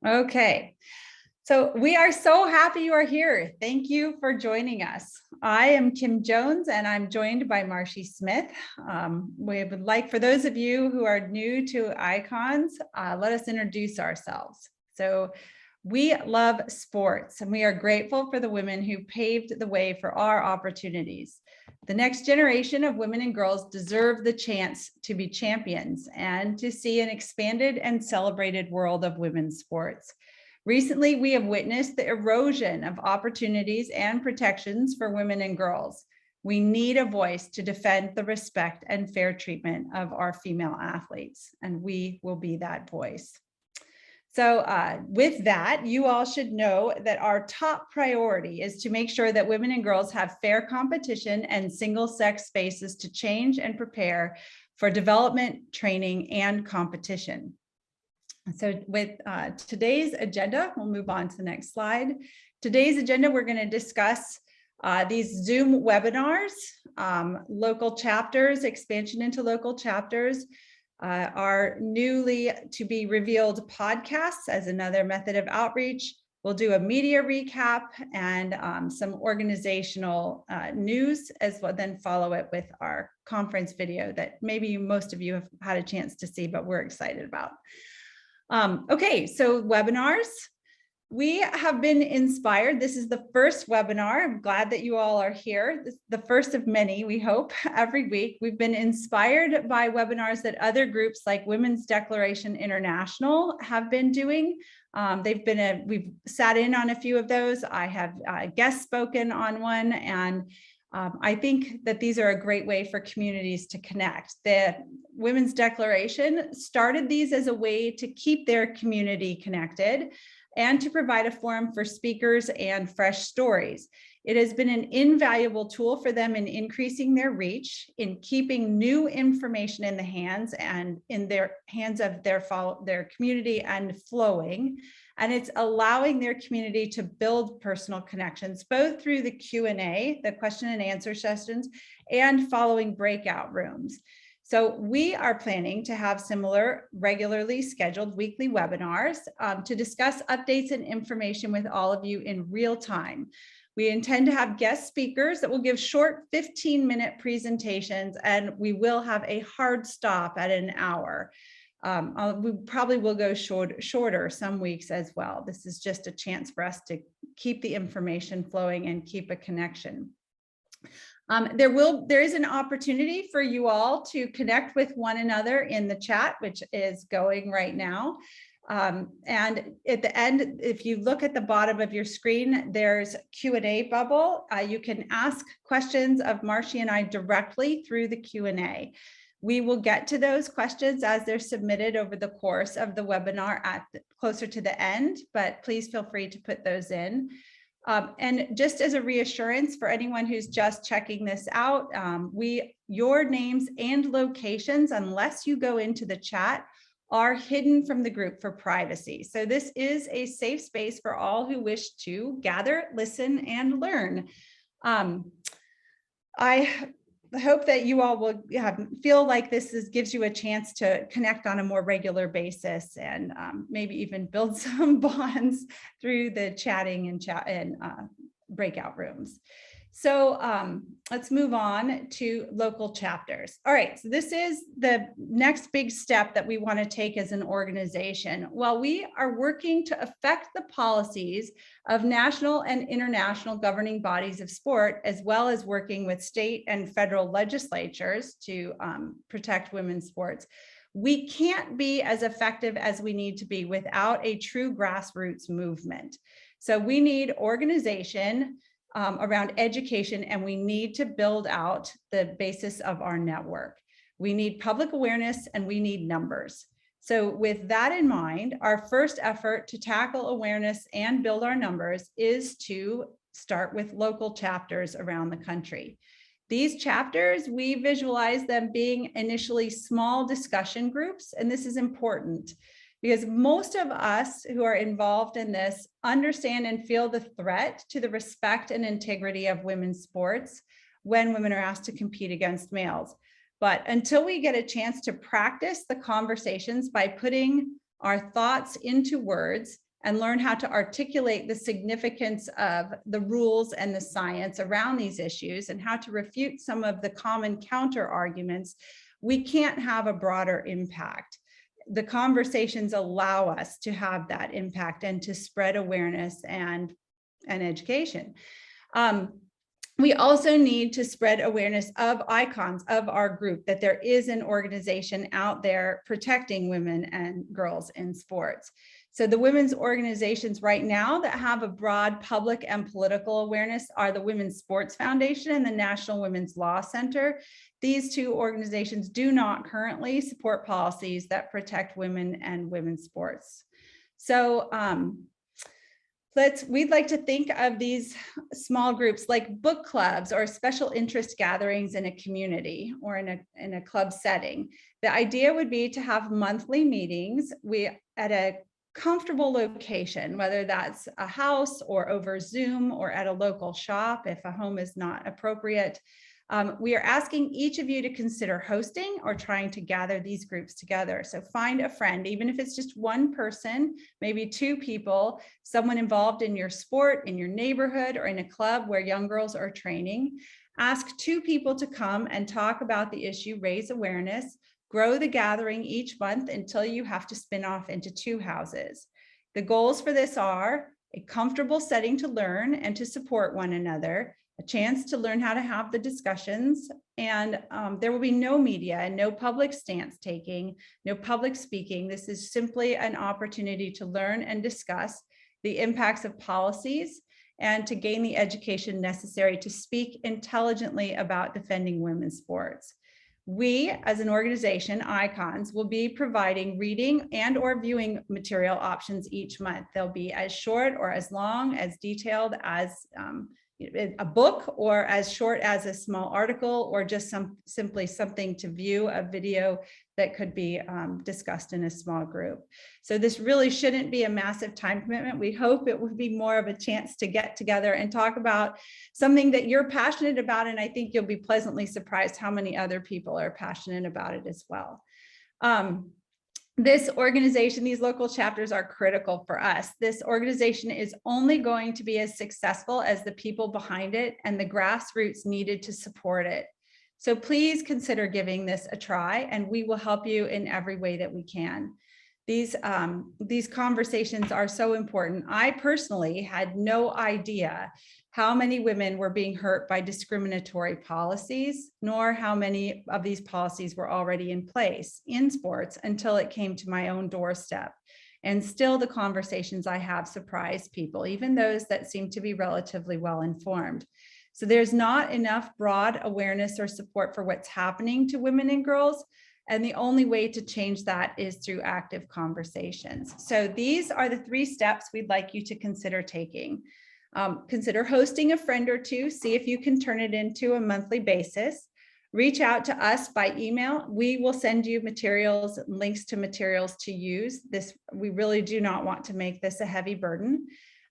Okay, so we are so happy you are here. Thank you for joining us. I am Kim Jones and I'm joined by Marcy Smith. We would like, for those of you who are new to Icons, let us introduce ourselves. So we love sports and we are grateful for the women who paved the way for our opportunities. The next generation of women and girls deserve the chance to be champions and to see an expanded and celebrated world of women's sports. Recently, we have witnessed the erosion of opportunities and protections for women and girls. We need a voice to defend the respect and fair treatment of our female athletes, and we will be that voice. So with that, you all should know that our top priority is to make sure that women and girls have fair competition and single-sex spaces to change and prepare for development, training, and competition. So with today's agenda, we'll move on to the next slide. Today's agenda, we're going to discuss these Zoom webinars, local chapters, expansion into local chapters, our newly to be revealed podcasts as another method of outreach. We'll do a media recap and some organizational news as well, then follow it with our conference video that maybe most of you have had a chance to see, but we're excited about. Okay, so webinars. We have been inspired. This is the first webinar. I'm glad that you all are here. This is the first of many, we hope, every week. We've been inspired by webinars that other groups like Women's Declaration International have been doing. We've sat in on a few of those. I have guest spoken on one, and I think that these are a great way for communities to connect. The Women's Declaration started these as a way to keep their community connected and to provide a forum for speakers and fresh stories. It has been an invaluable tool for them in increasing their reach, in keeping new information in the hands of their community and flowing. And it's allowing their community to build personal connections, both through the Q&A, the question and answer sessions, and following breakout rooms. So we are planning to have similar regularly scheduled weekly webinars to discuss updates and information with all of you in real time. We intend to have guest speakers that will give short 15-minute presentations, and we will have a hard stop at an hour. We probably will go shorter some weeks as well. This is just a chance for us to keep the information flowing and keep a connection. There is an opportunity for you all to connect with one another in the chat, which is going right now. And at the end, if you look at the bottom of your screen, there's a Q&A bubble. You can ask questions of Marcy and I directly through the Q&A. We will get to those questions as they're submitted over the course of the webinar closer to the end, but please feel free to put those in. And just as a reassurance for anyone who's just checking this out, your names and locations, unless you go into the chat, are hidden from the group for privacy. So this is a safe space for all who wish to gather, listen, and learn. I hope that you all will feel like this gives you a chance to connect on a more regular basis and maybe even build some bonds through the chatting and breakout rooms. So let's move on to local chapters. All right, so this is the next big step that we want to take as an organization. While we are working to affect the policies of national and international governing bodies of sport, as well as working with state and federal legislatures to protect women's sports, we can't be as effective as we need to be without a true grassroots movement. So we need organization around education, and we need to build out the basis of our network. We need public awareness and we need numbers. So with that in mind, our first effort to tackle awareness and build our numbers is to start with local chapters around the country. These chapters, we visualize them being initially small discussion groups, and this is important because most of us who are involved in this understand and feel the threat to the respect and integrity of women's sports when women are asked to compete against males. But until we get a chance to practice the conversations by putting our thoughts into words and learn how to articulate the significance of the rules and the science around these issues and how to refute some of the common counter arguments, we can't have a broader impact. The conversations allow us to have that impact and to spread awareness and education. We also need to spread awareness of icons of our group, that there is an organization out there protecting women and girls in sports. So the women's organizations right now that have a broad public and political awareness are the Women's Sports Foundation and the National Women's Law Center. These two organizations do not currently support policies that protect women and women's sports. So we'd like to think of these small groups like book clubs or special interest gatherings in a community or in a club setting. The idea would be to have monthly meetings at a comfortable location, whether that's a house or over Zoom or at a local shop if a home is not appropriate. We are asking each of you to consider hosting or trying to gather these groups together. So find a friend, even if it's just one person, maybe two people, someone involved in your sport, in your neighborhood, or in a club where young girls are training. Ask two people to come and talk about the issue, raise awareness, grow the gathering each month until you have to spin off into two houses. The goals for this are a comfortable setting to learn and to support one another, a chance to learn how to have the discussions, and there will be no media and no public stance taking, no public speaking. This is simply an opportunity to learn and discuss the impacts of policies and to gain the education necessary to speak intelligently about defending women's sports. We, as an organization, Icons, will be providing reading and or viewing material options each month. They'll be as short or as long, as detailed as a book, or as short as a small article, or just simply something to view, a video that could be discussed in a small group. So this really shouldn't be a massive time commitment. We hope it would be more of a chance to get together and talk about something that you're passionate about, and I think you'll be pleasantly surprised how many other people are passionate about it as well. This organization, these local chapters are critical for us. This organization is only going to be as successful as the people behind it and the grassroots needed to support it. So please consider giving this a try, and we will help you in every way that we can. These conversations are so important. I personally had no idea how many women were being hurt by discriminatory policies, nor how many of these policies were already in place in sports until it came to my own doorstep. And still the conversations I have surprise people, even those that seem to be relatively well informed. So there's not enough broad awareness or support for what's happening to women and girls. And the only way to change that is through active conversations. So these are the 3 steps we'd like you to consider taking. Consider hosting a friend or two, see if you can turn it into a monthly basis. Reach out to us by email. We will send you materials, links to materials to use. We really do not want to make this a heavy burden.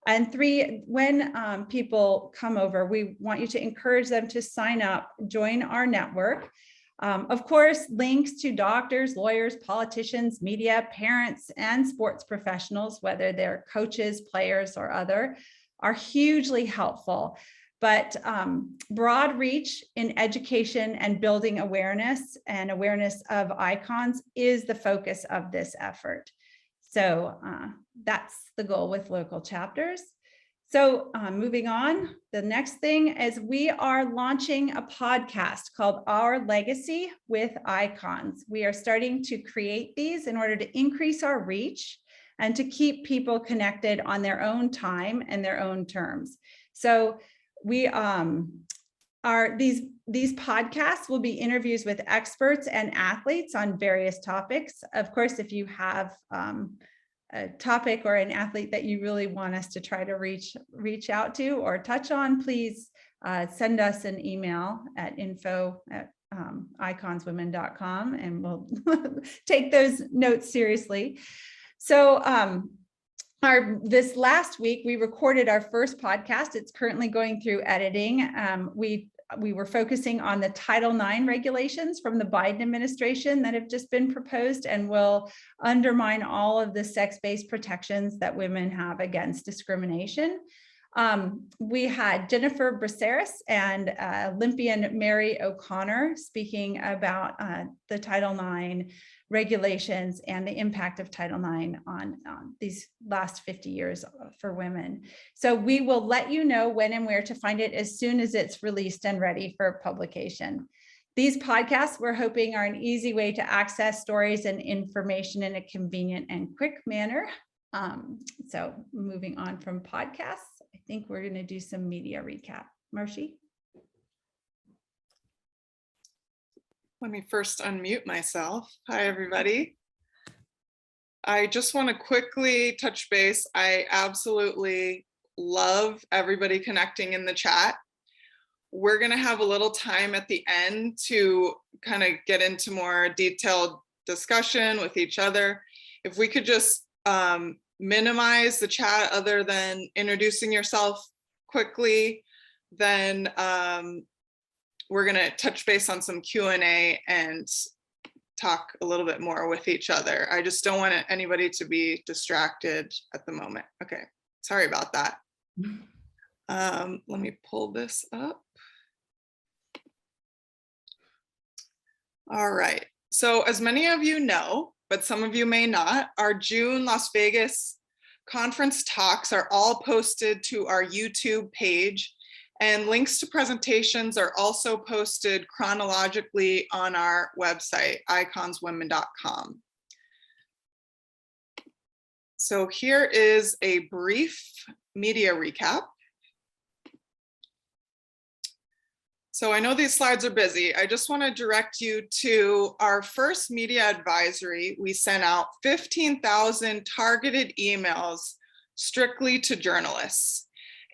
And 3, when people come over, we want you to encourage them to sign up, join our network. Of course, links to doctors, lawyers, politicians, media, parents, and sports professionals, whether they're coaches, players, or other, are hugely helpful. But broad reach in education and building awareness and awareness of icons is the focus of this effort. So that's the goal with local chapters. So moving on, the next thing is we are launching a podcast called Our Legacy with Icons. We are starting to create these in order to increase our reach and to keep people connected on their own time and their own terms. So we these podcasts will be interviews with experts and athletes on various topics. Of course, if you have a topic or an athlete that you really want us to try to reach out to or touch on, please send us an email at info@iconswomen.com, and we'll take those notes seriously. So this last week, we recorded our first podcast. It's currently going through editing. We we were focusing on the Title IX regulations from the Biden administration that have just been proposed and will undermine all of the sex-based protections that women have against discrimination. We had Jennifer Braceras and Olympian Mary O'Connor speaking about the Title IX regulations and the impact of Title IX on these last 50 years for women. So we will let you know when and where to find it as soon as it's released and ready for publication. These podcasts, we're hoping, are an easy way to access stories and information in a convenient and quick manner. So moving on from podcasts, I think we're going to do some media recap. Marcy? Let me first unmute myself. Hi, everybody. I just want to quickly touch base. I absolutely love everybody connecting in the chat. We're going to have a little time at the end to kind of get into more detailed discussion with each other. If we could just minimize the chat other than introducing yourself quickly, then we're going to touch base on some Q&A and talk a little bit more with each other. I just don't want anybody to be distracted at the moment. Okay, sorry about that. Let me pull this up. All right, so as many of you know, but some of you may not, our June Las Vegas conference talks are all posted to our YouTube page, and links to presentations are also posted chronologically on our website, iconswomen.com. So here is a brief media recap. So I know these slides are busy. I just want to direct you to our first media advisory. We sent out 15,000 targeted emails strictly to journalists.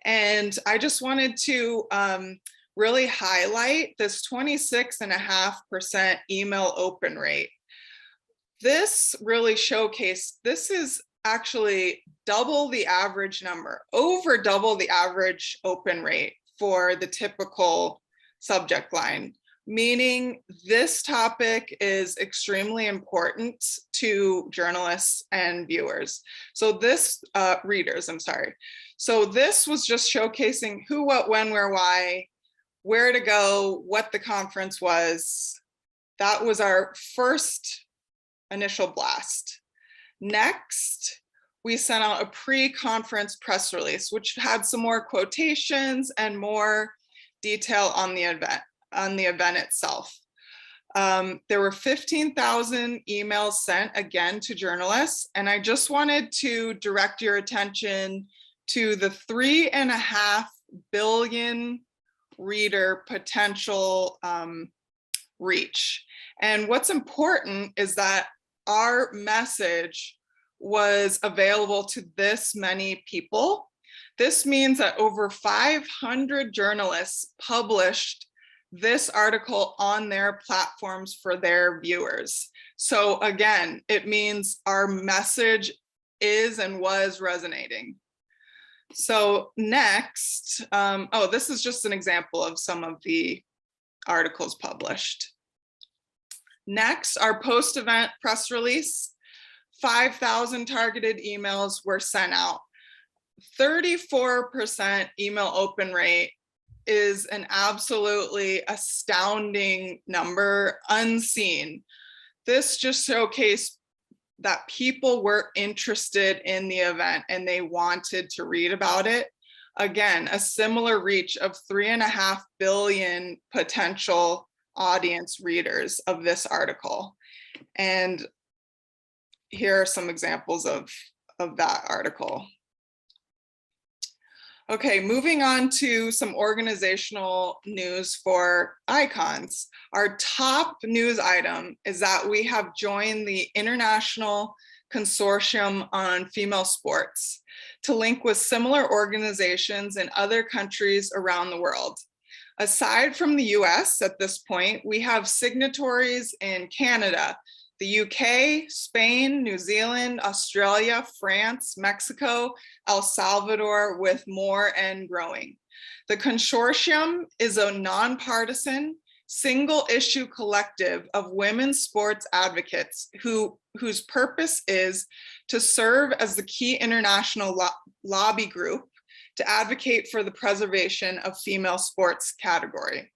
And I just wanted to really highlight this 26.5% email open rate. This really showcased, this is actually double the average number, over double the average open rate for the typical subject line, meaning this topic is extremely important to journalists and viewers. So this, readers, I'm sorry. So this was just showcasing who, what, when, where, why, where to go, what the conference was. That was our first initial blast. Next, we sent out a pre-conference press release, which had some more quotations and more detail on the event itself. There were 15,000 emails sent again to journalists, and I just wanted to direct your attention to the 3.5 billion reader potential reach. And what's important is that our message was available to this many people. This means that over 500 journalists published this article on their platforms for their viewers. So again, it means our message is and was resonating. So next, oh, this is just an example of some of the articles published. Next, our post-event press release, 5,000 targeted emails were sent out. 34% email open rate is an absolutely astounding number, unseen. This just showcased that people were interested in the event and they wanted to read about it. Again, a similar reach of 3.5 billion potential audience readers of this article. And here are some examples of that article. Okay, moving on to some organizational news for Icons. Our top news item is that we have joined the International Consortium on Female Sports to link with similar organizations in other countries around the world. Aside from the US at this point, we have signatories in Canada, the UK, Spain, New Zealand, Australia, France, Mexico, El Salvador, with more and growing. The consortium is a nonpartisan, single-issue collective of women's sports advocates whose purpose is to serve as the key international lobby group to advocate for the preservation of female sports category.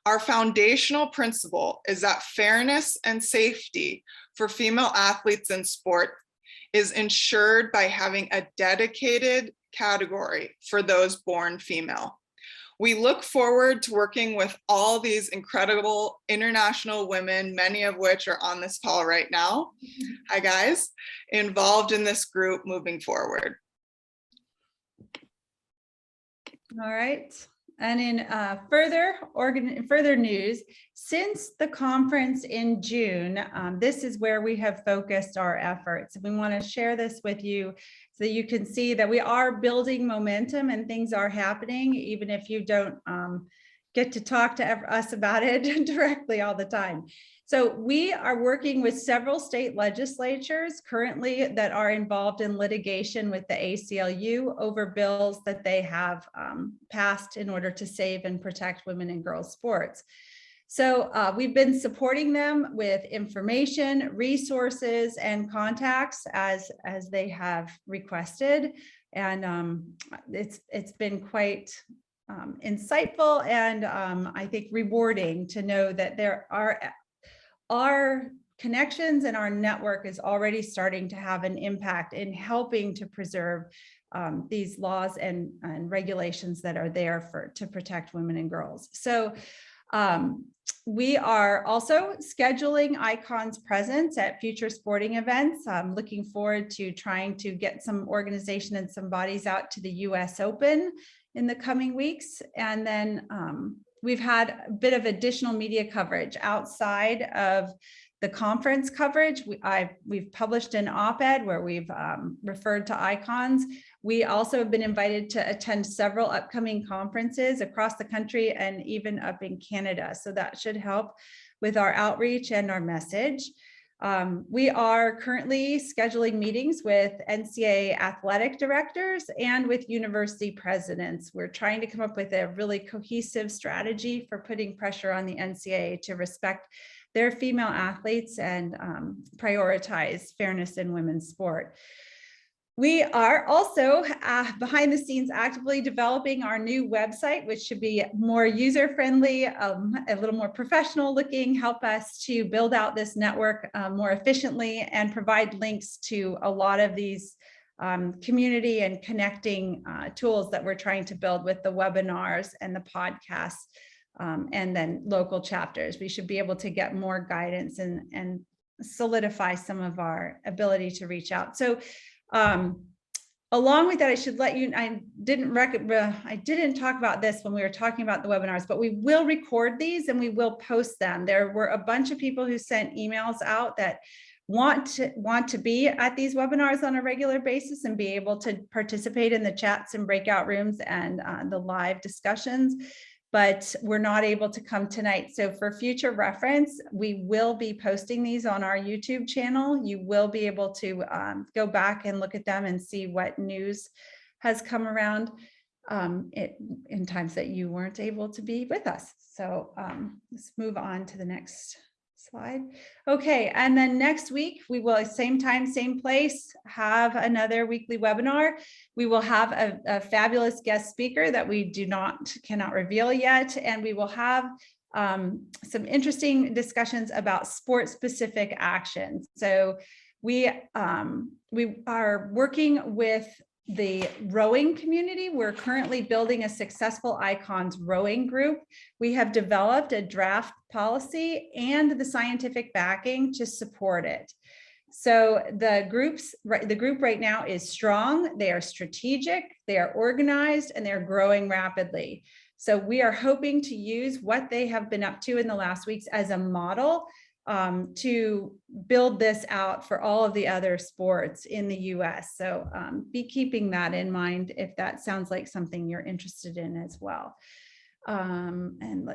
Our foundational principle is that fairness and safety for female athletes in sport is ensured by having a dedicated category for those born female. We look forward to working with all these incredible international women, many of which are on this call right now. Hi guys, involved in this group moving forward. All right. And in further news, since the conference in June, this is where we have focused our efforts. We want to share this with you so that you can see that we are building momentum and things are happening, even if you don't get to talk to us about it directly all the time. So we are working with several state legislatures currently that are involved in litigation with the ACLU over bills that they have passed in order to save and protect women and girls sports. So we've been supporting them with information, resources, and contacts as they have requested. And it's been quite insightful and I think rewarding to know that there are our connections and our network is already starting to have an impact in helping to preserve these laws and regulations that are there to protect women and girls. So we are also scheduling Icon's presence at future sporting events. I'm looking forward to trying to get some organization and some bodies out to the US Open in the coming weeks. And then we've had a bit of additional media coverage outside of the conference coverage. We've published an op-ed where we've referred to icons. We also have been invited to attend several upcoming conferences across the country and even up in Canada. So that should help with our outreach and our message. We are currently scheduling meetings with NCAA athletic directors and with university presidents. We're trying to come up with a really cohesive strategy for putting pressure on the NCAA to respect their female athletes and prioritize fairness in women's sport. We are also behind the scenes actively developing our new website, which should be more user-friendly, a little more professional looking, help us to build out this network more efficiently and provide links to a lot of these community and connecting tools that we're trying to build with the webinars and the podcasts and then local chapters. We should be able to get more guidance and solidify some of our ability to reach out. So along with that, I should let you, I didn't talk about this when we were talking about the webinars, but we will record these and we will post them. There were a bunch of people who sent emails out that want to be at these webinars on a regular basis and be able to participate in the chats and breakout rooms and the live discussions, but we're not able to come tonight. So for future reference, we will be posting these on our YouTube channel. You will be able to go back and look at them and see what news has come around in times that you weren't able to be with us. So let's move on to the next slide. Okay, and then next week we will, same time, same place, have another weekly webinar. We will have a fabulous guest speaker that we cannot reveal yet, and we will have some interesting discussions about sport-specific actions. So we are working with the rowing community. We're currently building a successful Icons rowing group. We have developed a draft policy and the scientific backing to support it. So the group right now is strong, they are strategic, they are organized, and they're growing rapidly. So we are hoping to use what they have been up to in the last weeks as a model to build this out for all of the other sports in the US. So be keeping that in mind if that sounds like something you're interested in as well. And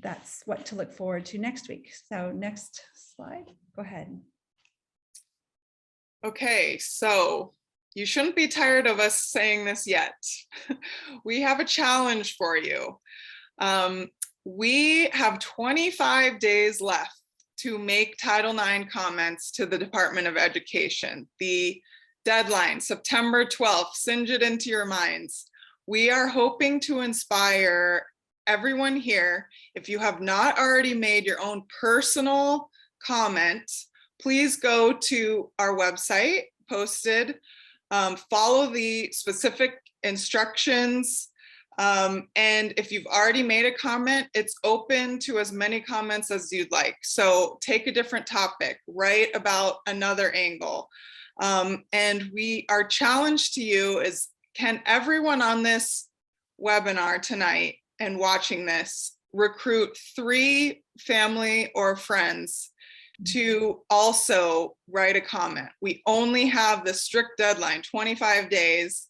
that's what to look forward to next week. So next slide, go ahead. Okay, so you shouldn't be tired of us saying this yet. We have a challenge for you. We have 25 days left to make Title IX comments to the Department of Education. The deadline, September 12th, singe it into your minds. We are hoping to inspire everyone here. If you have not already made your own personal comment, please go to our website posted, follow the specific instructions. And if you've already made a comment, it's open to as many comments as you'd like. So take a different topic, write about another angle. And our challenge to you is, can everyone on this webinar tonight and watching this recruit 3 family or friends to also write a comment? We only have the strict deadline, 25 days.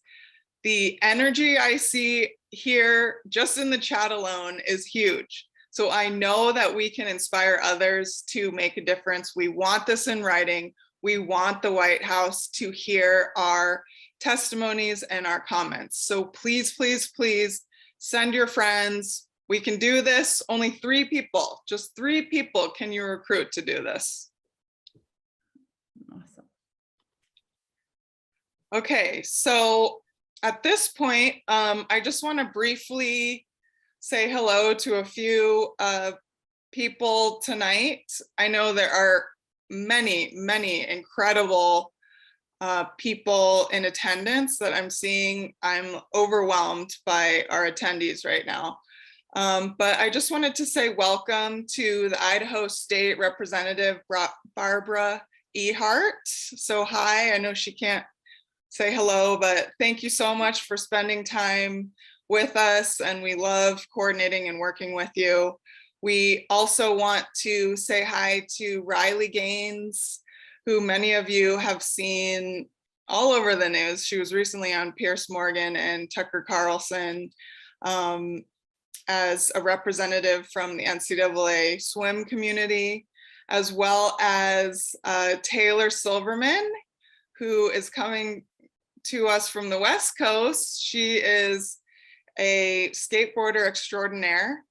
The energy I see here just in the chat alone is huge. So I know that we can inspire others to make a difference. We want this in writing. We want the White House to hear our testimonies and our comments. So please, please, please send your friends. We can do this. Only 3 people, just 3 people can you recruit to do this. Awesome. Okay, so at this point, I just want to briefly say hello to a few people tonight. I know there are many, many incredible people in attendance that I'm seeing. I'm overwhelmed by our attendees right now. But I just wanted to say welcome to the Idaho State Representative Barbara Ehart. So hi, I know she can't say hello, but thank you so much for spending time with us, and we love coordinating and working with you. We also want to say hi to Riley Gaines, who many of you have seen all over the news. She was recently on Pierce Morgan and Tucker Carlson as a representative from the NCAA swim community, as well as Taylor Silverman, who is coming to us from the West Coast. She is a skateboarder extraordinaire,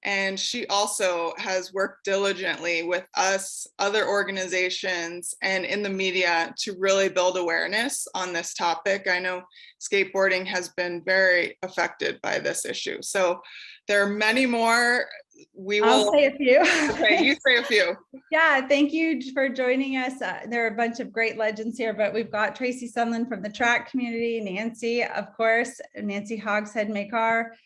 and she also has worked diligently with us, other organizations, and in the media to really build awareness on this topic. I know skateboarding has been very affected by this issue. So there are many more. I'll say a few. Okay, you say a few. Yeah, thank you for joining us. There are a bunch of great legends here, but we've got Tracy Sunland from the track community, Nancy, of course, Nancy Hogshead-Makar,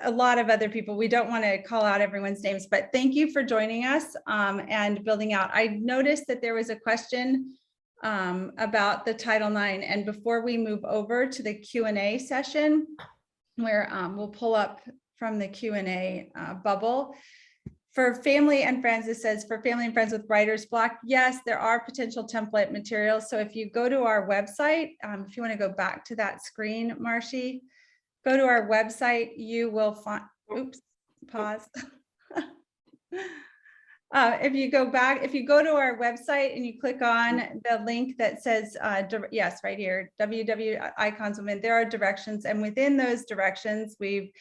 a lot of other people. We don't want to call out everyone's names, but thank you for joining us and building out. I noticed that there was a question about the Title IX, and before we move over to the Q&A session, where we'll pull up from the Q&A bubble. For family and friends, it says for family and friends with writer's block, yes, there are potential template materials. So if you go to our website, if you want to go back to that screen, Marcy, go to our website, you will find, oops, pause. If you go to our website and you click on the link that says, yes, right here, www icons women, there are directions. And within those directions, we've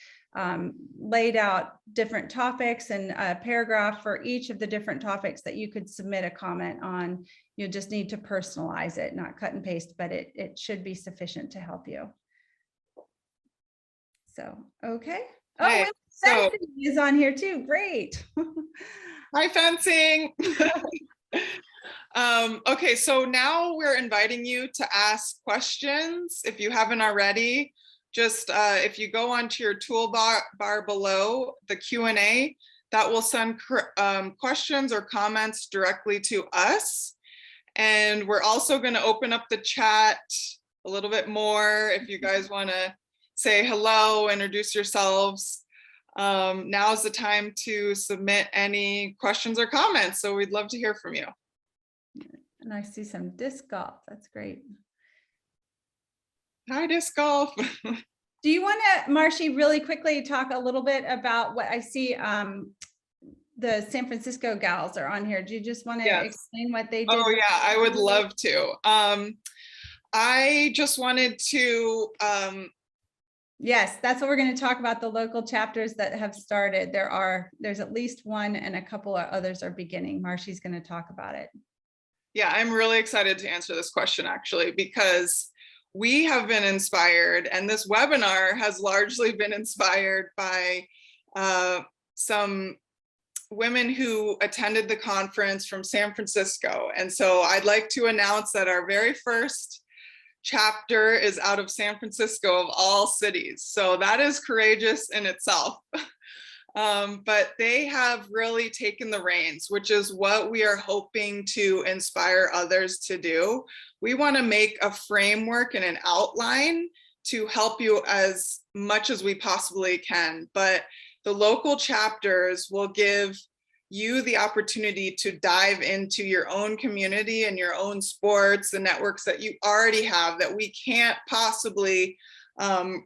laid out different topics and a paragraph for each of the different topics that you could submit a comment on. You just need to personalize it, not cut and paste, but it should be sufficient to help you. So, okay. Hey, Oh, fencing is on here too. Great. Hi, fencing. Okay, so now we're inviting you to ask questions if you haven't already. Just if you go onto your toolbar below the Q&A, that will send questions or comments directly to us. And we're also going to open up the chat a little bit more if you guys want to say hello, introduce yourselves. Now's the time to submit any questions or comments. So we'd love to hear from you. And I see some disc golf. That's great. Hi, disc golf. Do you want to, Marcy, really quickly talk a little bit about what I see? the San Francisco gals are on here. Do you just want to Yes. explain what they did? Oh yeah, I would love to. I just wanted to, Yes, that's what we're going to talk about, the local chapters that have started. There's at least one and a couple of others are beginning. Marcy's going to talk about it. yeah, I'm really excited to answer this question actually, because we have been inspired, and this webinar has largely been inspired by some women who attended the conference from San Francisco. And so I'd like to announce that our very first chapter is out of San Francisco of all cities. So that is courageous in itself. But they have really taken the reins, which is what we are hoping to inspire others to do. We want to make a framework and an outline to help you as much as we possibly can. But the local chapters will give you the opportunity to dive into your own community and your own sports, the networks that you already have that we can't possibly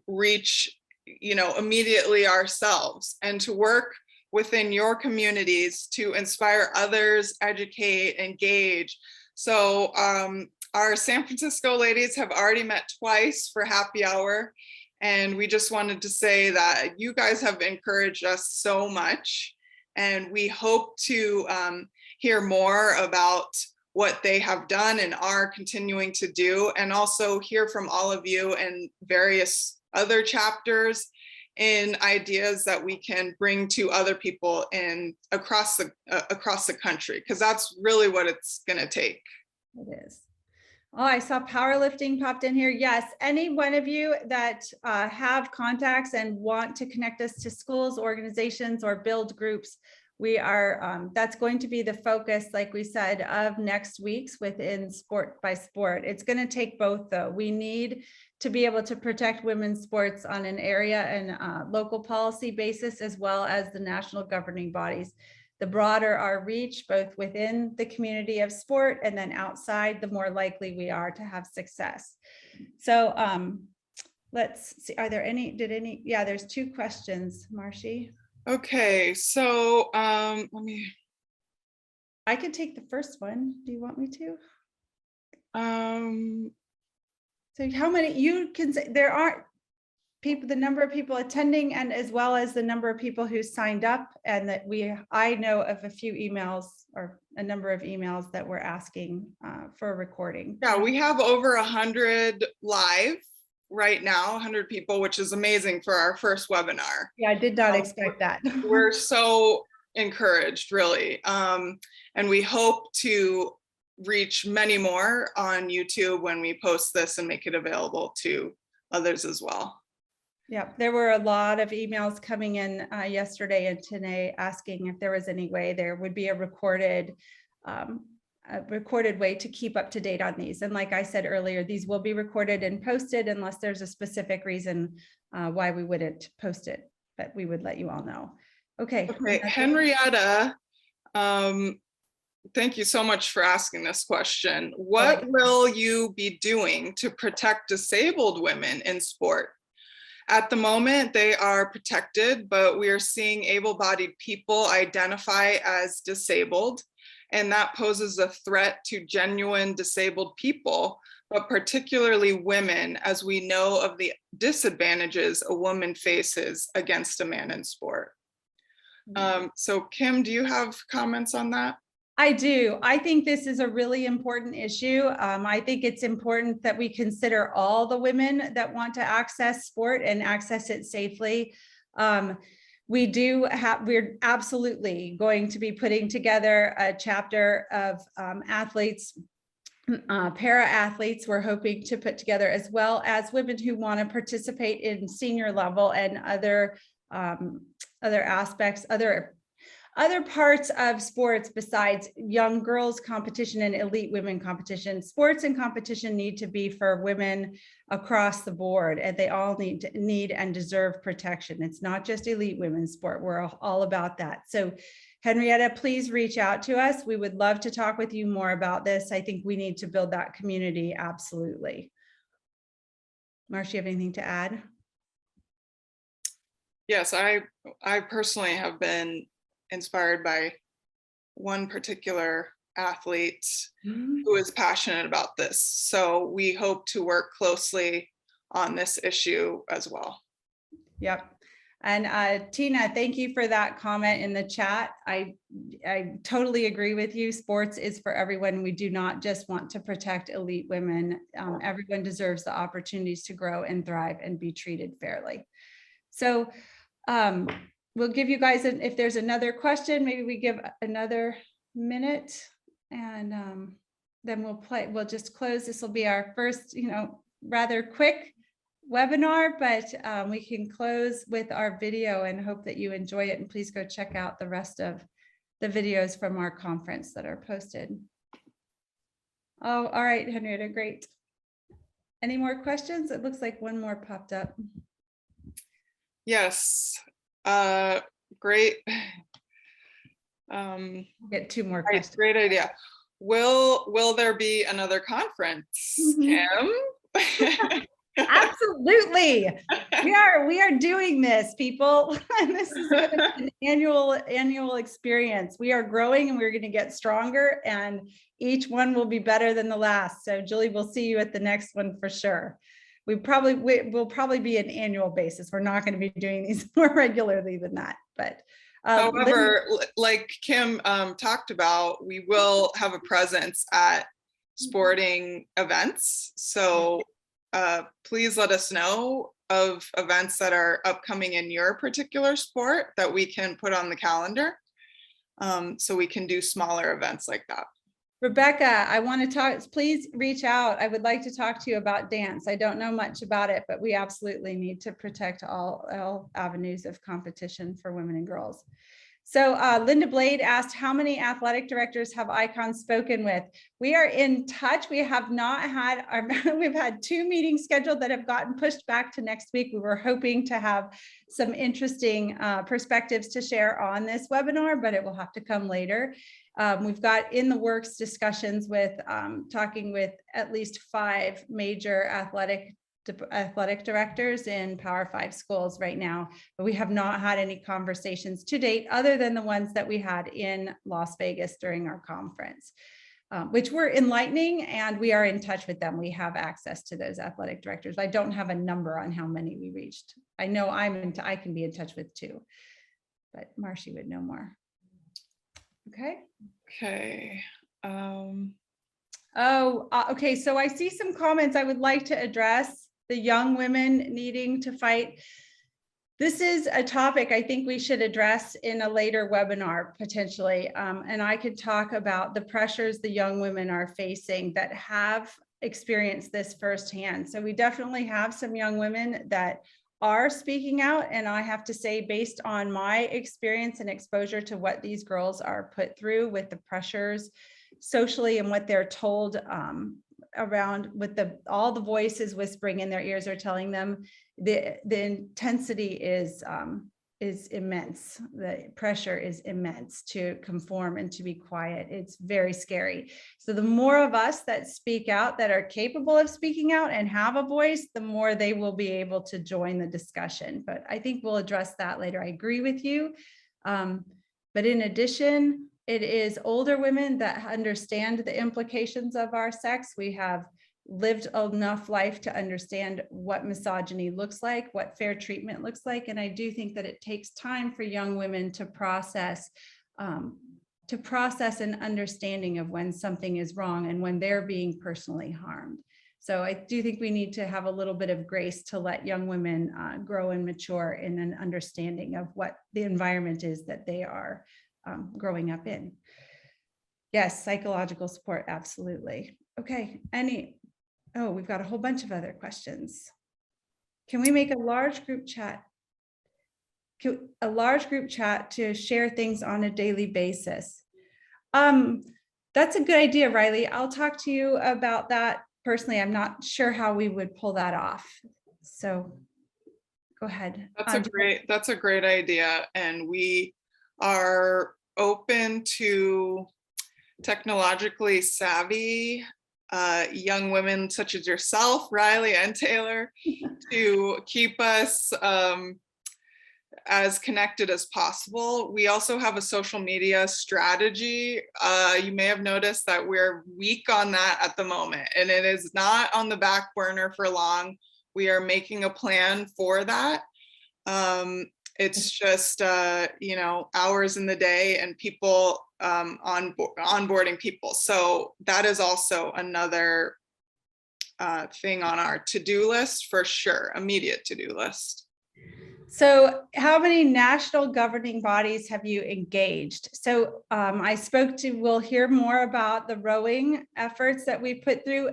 reach, immediately ourselves, and to work within your communities to inspire others, educate, engage. So our San Francisco ladies have already met twice for happy hour. And we just wanted to say that you guys have encouraged us so much. And we hope to hear more about what they have done and are continuing to do, and also hear from all of you and various other chapters in ideas that we can bring to other people in across the country, because that's really what it's going to take. It is. Oh, I saw powerlifting popped in here. Yes, any one of you that have contacts and want to connect us to schools, organizations, or build groups, we are, that's going to be the focus, like we said, of next week's within Sport by Sport. It's going to take both though. We need to be able to protect women's sports on an area and local policy basis, as well as the national governing bodies. The broader our reach, both within the community of sport and then outside, the more likely we are to have success. So let's see, are there any, yeah, there's two questions, Marcy. Okay, so I could take the first one. Do you want me to? So how many, you can say, there are people, the number of people attending, and as well as the number of people who signed up, and that I know of a few emails, or a number of emails that were asking for a recording. Yeah, we have over 100 live right now, 100 people, which is amazing for our first webinar. Yeah, I did not expect that. We're so encouraged, really. And we hope to reach many more on YouTube when we post this and make it available to others as well. Yeah, there were a lot of emails coming in yesterday and today asking if there was any way there would be a recorded way to keep up to date on these. And like I said earlier, these will be recorded and posted unless there's a specific reason why we wouldn't post it, but we would let you all know. Okay. Henrietta, thank you so much for asking this question. What will you be doing to protect disabled women in sport? At the moment, they are protected, but we are seeing able-bodied people identify as disabled, and that poses a threat to genuine disabled people, but particularly women, as we know of the disadvantages a woman faces against a man in sport. So Kim, do you have comments on that? I do. I think this is a really important issue. I think it's important that we consider all the women that want to access sport and access it safely. We're absolutely going to be putting together a chapter of athletes, para-athletes we're hoping to put together, as well as women who want to participate in senior level and other aspects, other parts of sports besides young girls competition and elite women competition. Sports and competition need to be for women across the board, and they all need and deserve protection. It's not just elite women's sport. We're all about that. So Henrietta, please reach out to us. We would love to talk with you more about this. I think we need to build that community. Absolutely. Marcia, you have anything to add? Yes, I personally have been inspired by one particular athlete who is passionate about this. So we hope to work closely on this issue as well. Yep. And Tina, thank you for that comment in the chat. I totally agree with you. Sports is for everyone. We do not just want to protect elite women. Everyone deserves the opportunities to grow and thrive and be treated fairly. So we'll give you guys, if there's another question, maybe we give another minute, and then we'll just close. This will be our first, rather quick webinar, but we can close with our video and hope that you enjoy it. And please go check out the rest of the videos from our conference that are posted. Oh, all right, Henrietta, great. Any more questions? It looks like one more popped up. Yes, great. Get two more questions. Great idea. Will there be another conference, Kim? Absolutely. We are doing this, people. This is going to be an annual experience. We are growing and we're going to get stronger, and each one will be better than the last. So Julie, we'll see you at the next one for sure. Will probably be an annual basis. We're not going to be doing these more regularly than that. But however, like Kim talked about, we will have a presence at sporting events. So please let us know of events that are upcoming in your particular sport that we can put on the calendar, so we can do smaller events like that. Rebecca, I want to talk, please reach out. I would like to talk to you about dance. I don't know much about it, but we absolutely need to protect all avenues of competition for women and girls. So Linda Blade asked, how many athletic directors have Icon spoken with? We are in touch. We have not had we've had 2 meetings scheduled that have gotten pushed back to next week. We were hoping to have some interesting perspectives to share on this webinar, but it will have to come later. We've got in the works discussions with talking with at least 5 major athletic directors in Power 5 schools right now, but we have not had any conversations to date other than the ones that we had in Las Vegas during our conference, which were enlightening, and we are in touch with them. We have access to those athletic directors. I don't have a number on how many we reached. I know I can be in touch with 2, but Marcy would know more. Okay. Okay. Okay. So I see some comments I would like to address. The young women needing to fight. This is a topic I think we should address in a later webinar potentially. And I could talk about the pressures the young women are facing that have experienced this firsthand. So we definitely have some young women that are speaking out. And I have to say, based on my experience and exposure to what these girls are put through with the pressures socially and what they're told around with all the voices whispering in their ears are telling them, the intensity is immense. The pressure is immense to conform and to be quiet. It's very scary. So the more of us that speak out, that are capable of speaking out and have a voice, the more they will be able to join the discussion. But I think we'll address that later. I agree with you. But in addition, it is older women that understand the implications of our sex. We have lived enough life to understand what misogyny looks like, what fair treatment looks like. And I do think that it takes time for young women to process an understanding of when something is wrong and when they're being personally harmed. So I do think we need to have a little bit of grace to let young women grow and mature in an understanding of what the environment is that they are growing up in. Yes, psychological support, absolutely. Okay, we've got a whole bunch of other questions. Can we make a large group chat? A large group chat to share things on a daily basis? That's a good idea, Riley. I'll talk to you about that personally. I'm not sure how we would pull that off. So go ahead. That's a great idea. And we are open to technologically savvy young women such as yourself, Riley and Taylor, to keep us as connected as possible. We also have a social media strategy. You may have noticed that we're weak on that at the moment, and it is not on the back burner for long. We are making a plan for that. It's just, hours in the day and people onboarding people. So that is also another thing on our to-do list for sure, immediate to-do list. So how many national governing bodies have you engaged? So we'll hear more about the rowing efforts that we put through.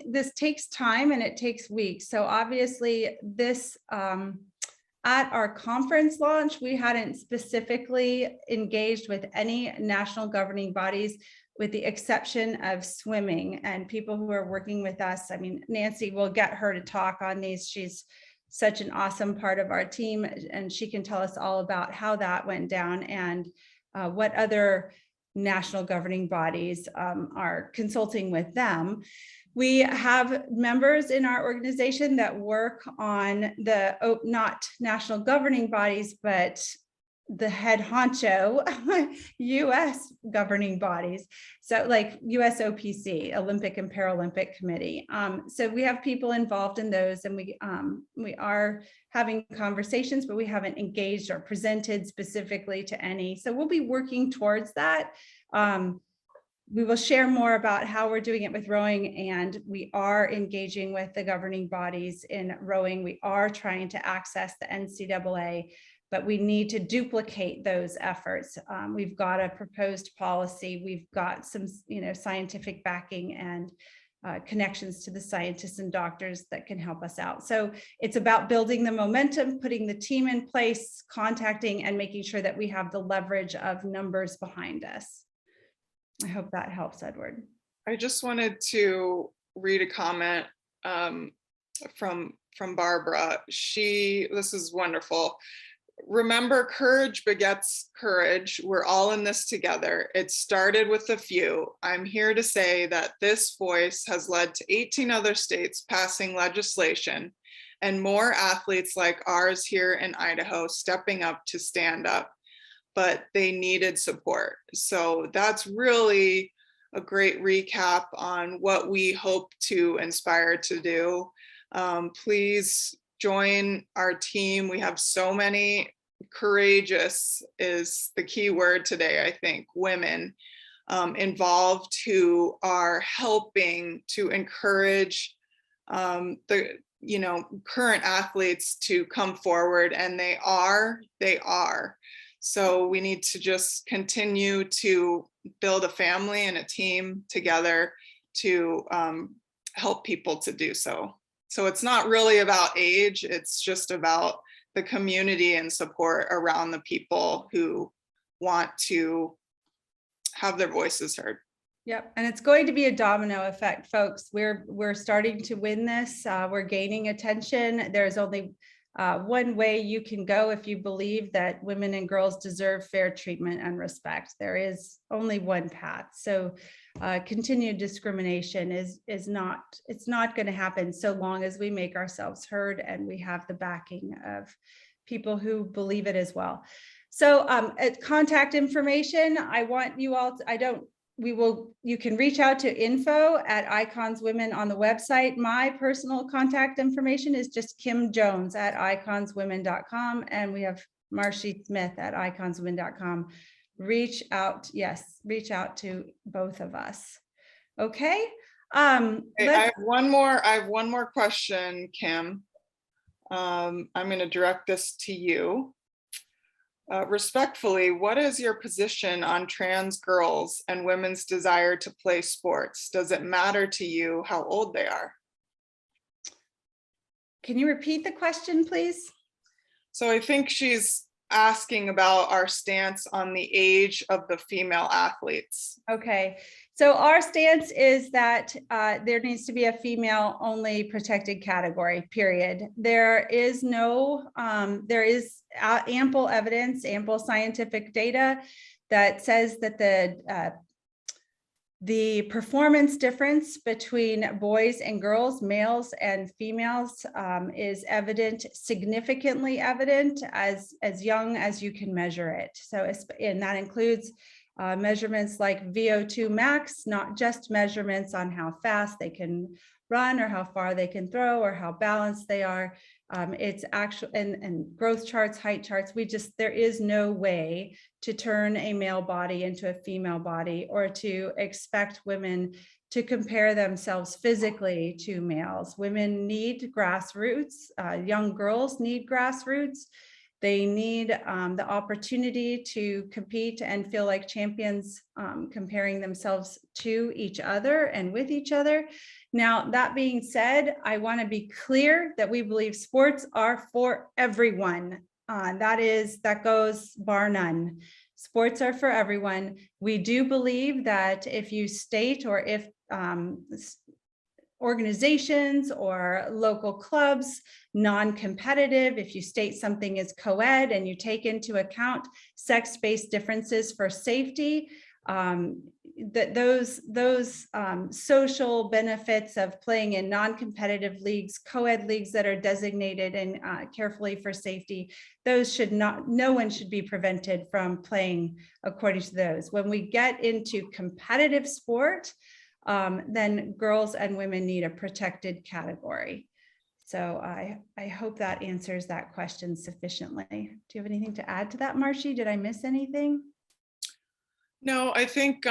This takes time and it takes weeks. So obviously this, at our conference launch, we hadn't specifically engaged with any national governing bodies, with the exception of swimming and people who are working with us. I mean, Nancy, will get her to talk on these. She's such an awesome part of our team, and she can tell us all about how that went down and what other national governing bodies are consulting with them. We have members in our organization that work on not national governing bodies, but the head honcho US governing bodies. So like USOPC, Olympic and Paralympic Committee. So we have people involved in those, and we are having conversations, but we haven't engaged or presented specifically to any. So we'll be working towards that. We will share more about how we're doing it with rowing, and we are engaging with the governing bodies in rowing. We are trying to access the NCAA, but we need to duplicate those efforts. We've got a proposed policy. We've got some, scientific backing and connections to the scientists and doctors that can help us out. So it's about building the momentum, putting the team in place, contacting, and making sure that we have the leverage of numbers behind us. I hope that helps, Edward. I just wanted to read a comment from Barbara. This is wonderful. Remember, courage begets courage. We're all in this together. It started with a few. I'm here to say that this voice has led to 18 other states passing legislation and more athletes like ours here in Idaho stepping up to stand up, but they needed support. So that's really a great recap on what we hope to inspire to do. Please join our team. We have so many courageous is the key word today, I think, women involved who are helping to encourage the current athletes to come forward, and they are. So we need to just continue to build a family and a team together to help people to do so. So it's not really about age, it's just about the community and support around the people who want to have their voices heard. Yep, and it's going to be a domino effect, folks. We're starting to win this. We're gaining attention. There's only one way you can go if you believe that women and girls deserve fair treatment and respect. There is only one path. So continued discrimination is not going to happen so long as we make ourselves heard and we have the backing of people who believe it as well. So contact information, I want you all to, you can reach out to info@iconswomen on the website. My personal contact information is just Kim Jones at iconswomen.com, and we have Marcy Smith at iconswomen.com. Reach out to both of us. Okay. I have one more question, Kim. I'm going to direct this to you. Respectfully, what is your position on trans girls and women's desire to play sports? Does it matter to you how old they are? Can you repeat the question, please? So I think she's asking about our stance on the age of the female athletes. Okay, so our stance is that there needs to be a female only protected category, period. There is ample evidence, ample scientific data that says that The performance difference between boys and girls, males and females, is evident, significantly evident as young as you can measure it. So, and that includes measurements like VO2 max, not just measurements on how fast they can run or how far they can throw or how balanced they are. It's actual and growth charts, height charts. There is no way to turn a male body into a female body or to expect women to compare themselves physically to males. Women need grassroots. Young girls need grassroots. They need the opportunity to compete and feel like champions, comparing themselves to each other and with each other. Now, that being said, I want to be clear that we believe sports are for everyone. That goes bar none. Sports are for everyone. We do believe that if you state or if organizations or local clubs, non-competitive, if you state something is co-ed and you take into account sex-based differences for safety, that those social benefits of playing in non-competitive leagues, co-ed leagues that are designated and carefully for safety, no one should be prevented from playing according to those. When we get into competitive sport, then girls and women need a protected category. So I hope that answers that question sufficiently. Do you have anything to add to that, Marcy? Did I miss anything? No, I think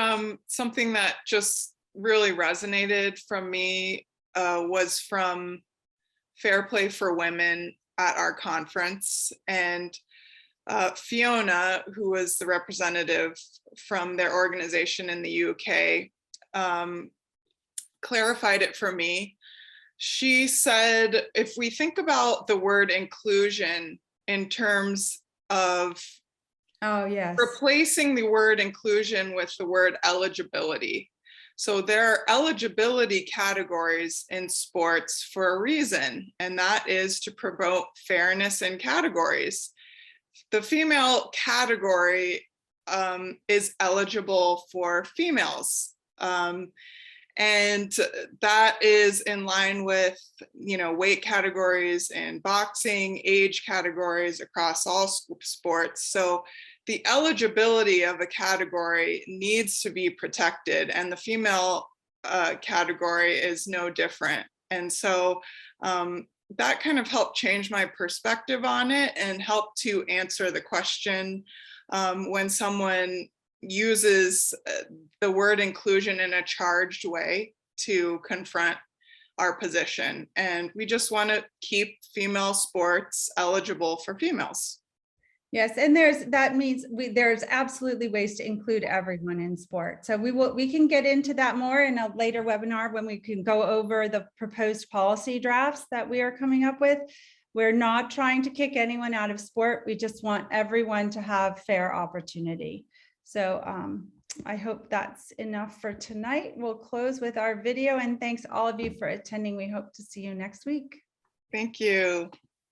something that just really resonated from me was from Fair Play for Women at our conference. And Fiona, who was the representative from their organization in the UK, clarified it for me. She said, if we think about the word inclusion in terms of replacing the word inclusion with the word eligibility. So there are eligibility categories in sports for a reason, and that is to promote fairness in categories. The female category is eligible for females. And that is in line with, weight categories in boxing, age categories across all sports. So the eligibility of a category needs to be protected, and the female category is no different. And so that kind of helped change my perspective on it and helped to answer the question when someone uses the word inclusion in a charged way to confront our position. And we just want to keep female sports eligible for females. Yes, and there's absolutely ways to include everyone in sport. So we can get into that more in a later webinar when we can go over the proposed policy drafts that we are coming up with. We're not trying to kick anyone out of sport. We just want everyone to have fair opportunity. So I hope that's enough for tonight. We'll close with our video, and thanks all of you for attending. We hope to see you next week. Thank you.